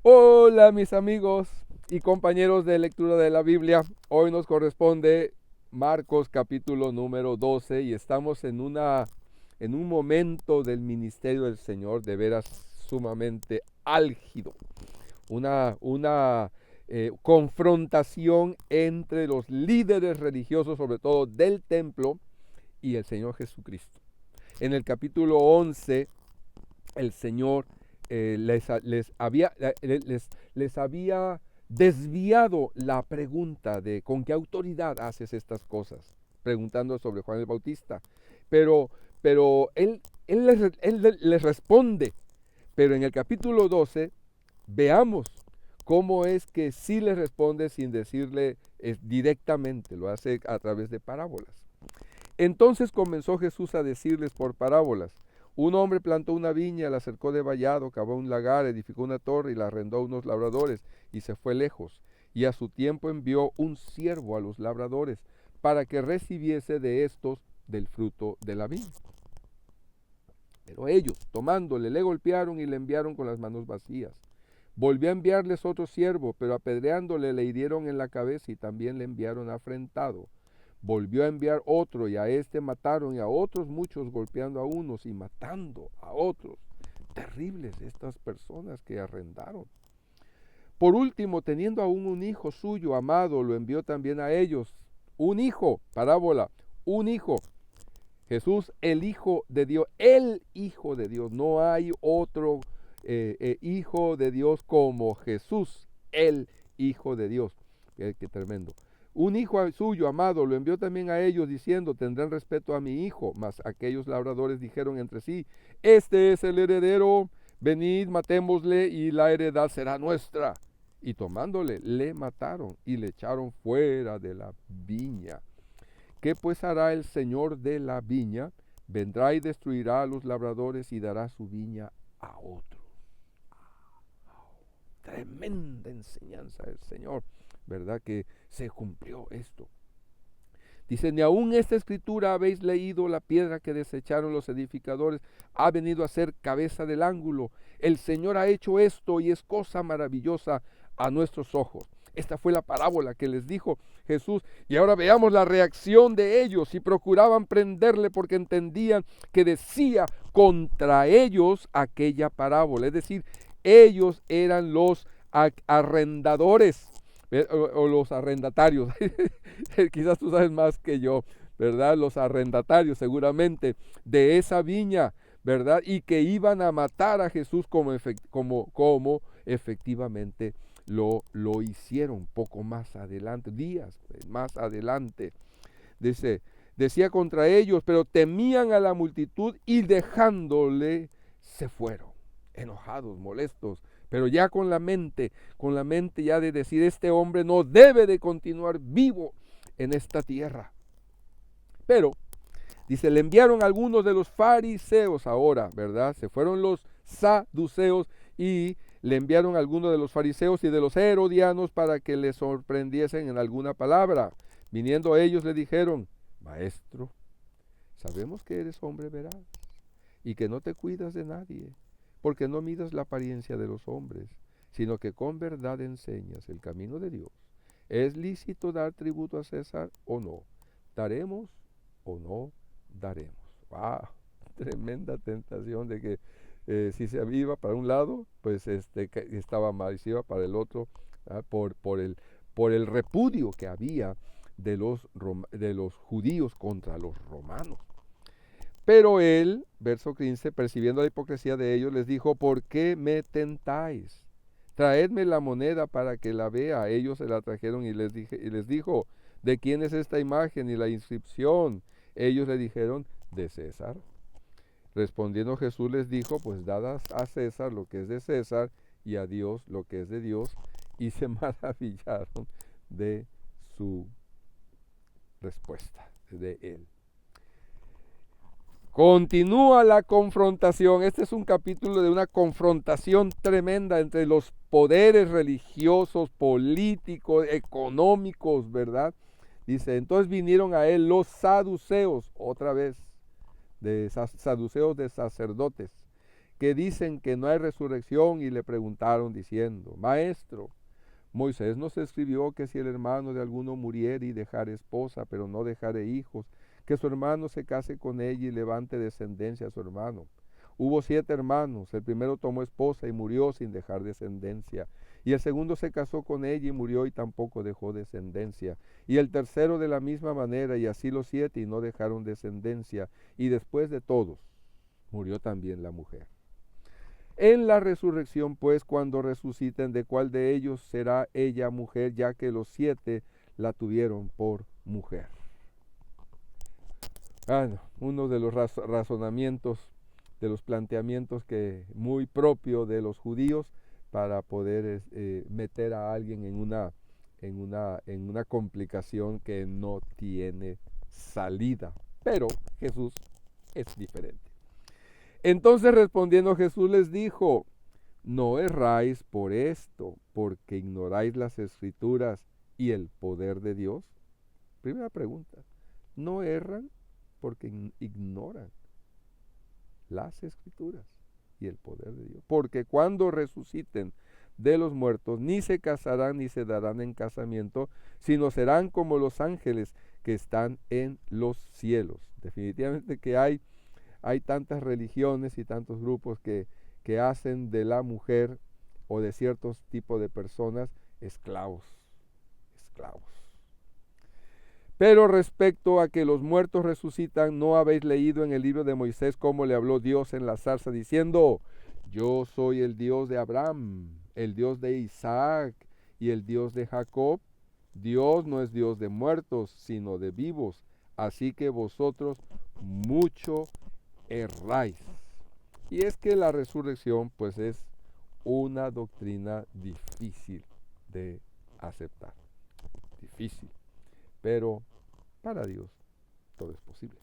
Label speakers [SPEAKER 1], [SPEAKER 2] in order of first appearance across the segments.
[SPEAKER 1] Hola mis amigos y compañeros de lectura de la Biblia. Hoy nos corresponde Marcos capítulo número 12 y estamos en un momento del ministerio del Señor de veras sumamente álgido. Una confrontación entre los líderes religiosos, sobre todo del templo, y el Señor Jesucristo. En el capítulo 11 el Señor les había desviado la pregunta de con qué autoridad haces estas cosas, preguntando sobre Juan el Bautista. Pero, él les responde. Pero en el capítulo 12 veamos cómo es que sí les responde sin decirle directamente, lo hace a través de parábolas. Entonces comenzó Jesús a decirles por parábolas. Un hombre plantó una viña, la cercó de vallado, cavó un lagar, edificó una torre y la arrendó a unos labradores y se fue lejos. Y a su tiempo envió un siervo a los labradores para que recibiese de estos del fruto de la viña. Pero ellos, tomándole, le golpearon y le enviaron con las manos vacías. Volvió a enviarles otro siervo, pero apedreándole le hirieron en la cabeza y también le enviaron afrentado. Volvió a enviar otro y a este mataron y a otros muchos, golpeando a unos y matando a otros. Terribles estas personas que arrendaron. Por último, teniendo aún un hijo suyo amado, lo envió también a ellos. Un hijo, parábola, un hijo. Jesús, el Hijo de Dios, el Hijo de Dios. No hay otro Hijo de Dios como Jesús, el Hijo de Dios. Qué tremendo. Un hijo suyo amado lo envió también a ellos diciendo, tendrán respeto a mi hijo. Mas aquellos labradores dijeron entre sí, este es el heredero, venid, matémosle y la heredad será nuestra. Y tomándole, le mataron y le echaron fuera de la viña. ¿Qué pues hará el Señor de la viña? Vendrá y destruirá a los labradores y dará su viña a otros. Tremenda enseñanza del Señor, ¿verdad? Que se cumplió esto. Dice, ni aún esta escritura habéis leído, la piedra que desecharon los edificadores ha venido a ser cabeza del ángulo. El Señor ha hecho esto y es cosa maravillosa a nuestros ojos. Esta fue la parábola que les dijo Jesús. Y ahora veamos la reacción de ellos. Y procuraban prenderle porque entendían que decía contra ellos aquella parábola. Es decir, ellos eran los arrendadores o los arrendatarios. Quizás tú sabes más que yo, ¿verdad? Los arrendatarios seguramente de esa viña, ¿verdad? Y que iban a matar a Jesús como efectivamente lo hicieron poco más adelante, días más adelante. Decía contra ellos, pero temían a la multitud y dejándole se fueron, enojados, molestos, pero ya con la mente ya de decir, este hombre no debe de continuar vivo en esta tierra. Pero, dice, le enviaron algunos de los fariseos ahora, ¿verdad? Se fueron los saduceos y le enviaron algunos de los fariseos y de los herodianos para que le sorprendiesen en alguna palabra. Viniendo ellos le dijeron, maestro, sabemos que eres hombre veraz y que no te cuidas de nadie, porque no midas la apariencia de los hombres, sino que con verdad enseñas el camino de Dios. ¿Es lícito dar tributo a César o no? ¿Daremos o no daremos? ¡Wow! Tremenda tentación de que si se iba para un lado, pues estaba mal, y si iba para el otro, por el repudio que había de los judíos contra los romanos. Pero él, verso 15, percibiendo la hipocresía de ellos, les dijo, ¿por qué me tentáis? Traedme la moneda para que la vea. Ellos se la trajeron y les dijo, ¿de quién es esta imagen y la inscripción? Ellos le dijeron, de César. Respondiendo Jesús les dijo, pues dad a César lo que es de César y a Dios lo que es de Dios. Y se maravillaron de su respuesta, de él. Continúa la confrontación. Este es un capítulo de una confrontación tremenda entre los poderes religiosos, políticos, económicos, ¿verdad? Dice, entonces vinieron a él los saduceos, otra vez, saduceos de sacerdotes, que dicen que no hay resurrección, y le preguntaron diciendo: Maestro, Moisés nos escribió que si el hermano de alguno muriere y dejare esposa, pero no dejare hijos, que su hermano se case con ella y levante descendencia a su hermano. Hubo 7 hermanos, el primero tomó esposa y murió sin dejar descendencia, y el segundo se casó con ella y murió y tampoco dejó descendencia, y el tercero de la misma manera, y así los 7, y no dejaron descendencia, y después de todos murió también la mujer. En la resurrección, pues, cuando resuciten, ¿de cuál de ellos será ella mujer, ya que los 7 la tuvieron por mujer? Uno de los razonamientos, de los planteamientos que muy propio de los judíos para poder meter a alguien en una complicación que no tiene salida. Pero Jesús es diferente. Entonces, respondiendo, Jesús les dijo: no erráis por esto, porque ignoráis las Escrituras y el poder de Dios. Primera pregunta: ¿no erran porque ignoran las Escrituras y el poder de Dios? Porque cuando resuciten de los muertos, ni se casarán ni se darán en casamiento, sino serán como los ángeles que están en los cielos. Definitivamente que hay tantas religiones y tantos grupos que hacen de la mujer o de ciertos tipos de personas esclavos. Pero respecto a que los muertos resucitan, ¿no habéis leído en el libro de Moisés cómo le habló Dios en la zarza diciendo: yo soy el Dios de Abraham, el Dios de Isaac y el Dios de Jacob? Dios no es Dios de muertos, sino de vivos. Así que vosotros mucho erráis. Y es que la resurrección, pues, es una doctrina difícil de aceptar. Difícil. Pero para Dios todo es posible.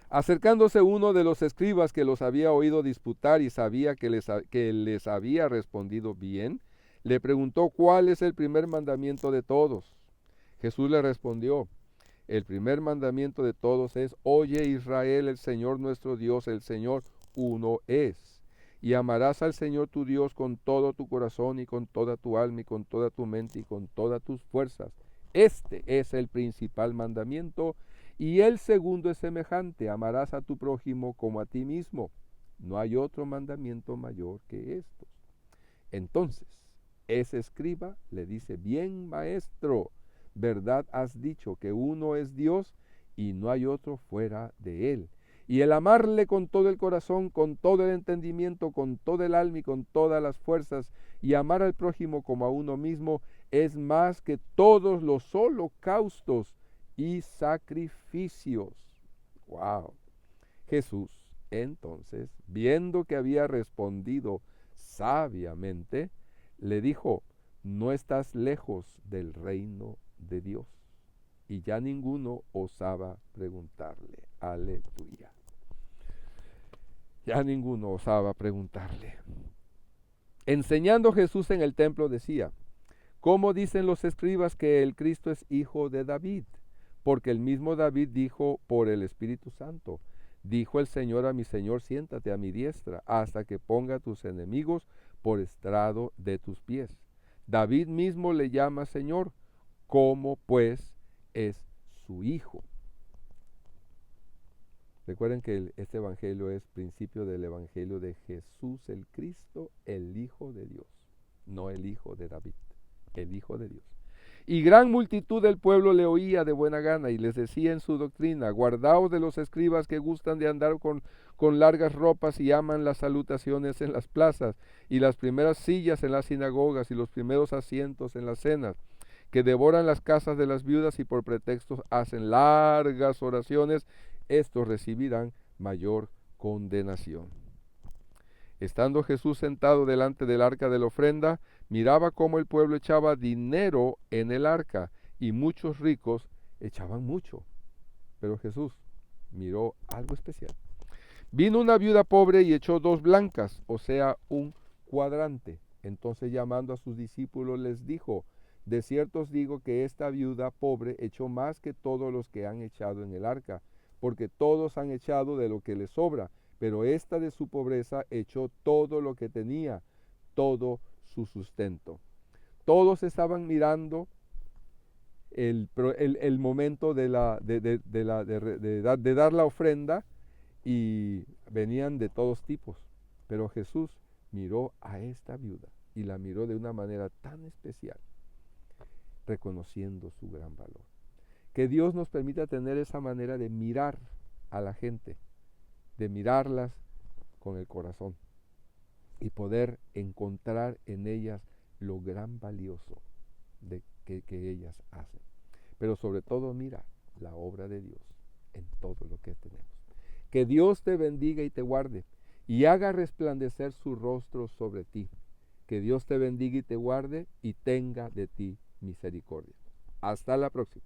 [SPEAKER 1] Acercándose uno de los escribas que los había oído disputar y sabía que les había respondido bien, le preguntó: ¿cuál es el primer mandamiento de todos? Jesús le respondió: el primer mandamiento de todos es: oye Israel, el Señor nuestro Dios, el Señor uno es. Y amarás al Señor tu Dios con todo tu corazón y con toda tu alma y con toda tu mente y con todas tus fuerzas. Este es el principal mandamiento, y el segundo es semejante: amarás a tu prójimo como a ti mismo. No hay otro mandamiento mayor que estos. Entonces, ese escriba le dice: bien, maestro, verdad has dicho, que uno es Dios y no hay otro fuera de él. Y el amarle con todo el corazón, con todo el entendimiento, con todo el alma y con todas las fuerzas, y amar al prójimo como a uno mismo, es más que todos los holocaustos y sacrificios. ¡Wow! Jesús, entonces, viendo que había respondido sabiamente, le dijo: no estás lejos del reino de Dios. Y ya ninguno osaba preguntarle. Aleluya. Ya ninguno osaba preguntarle. Enseñando Jesús en el templo decía: ¿cómo dicen los escribas que el Cristo es hijo de David? Porque el mismo David dijo por el Espíritu Santo: dijo el Señor a mi Señor: siéntate a mi diestra, hasta que ponga a tus enemigos por estrado de tus pies. David mismo le llama Señor. ¿Cómo pues es su hijo? Recuerden que este evangelio es principio del evangelio de Jesús el Cristo, el Hijo de Dios, no el Hijo de David, el Hijo de Dios. Y gran multitud del pueblo le oía de buena gana, y les decía en su doctrina: guardaos de los escribas que gustan de andar con largas ropas y aman las salutaciones en las plazas, y las primeras sillas en las sinagogas, y los primeros asientos en las cenas, que devoran las casas de las viudas y por pretextos hacen largas oraciones. Estos recibirán mayor condenación. Estando Jesús sentado delante del arca de la ofrenda, miraba cómo el pueblo echaba dinero en el arca, y muchos ricos echaban mucho. Pero Jesús miró algo especial. Vino una viuda pobre y echó 2 blancas, o sea, un cuadrante. Entonces, llamando a sus discípulos, les dijo: de cierto os digo que esta viuda pobre echó más que todos los que han echado en el arca, porque todos han echado de lo que les sobra, pero esta de su pobreza echó todo lo que tenía, todo su sustento. Todos estaban mirando el momento de dar la ofrenda, y venían de todos tipos, pero Jesús miró a esta viuda y la miró de una manera tan especial, reconociendo su gran valor. Que Dios nos permita tener esa manera de mirar a la gente, de mirarlas con el corazón y poder encontrar en ellas lo gran valioso que ellas hacen. Pero sobre todo mira la obra de Dios en todo lo que tenemos. Que Dios te bendiga y te guarde y haga resplandecer su rostro sobre ti. Que Dios te bendiga y te guarde y tenga de ti misericordia. Hasta la próxima.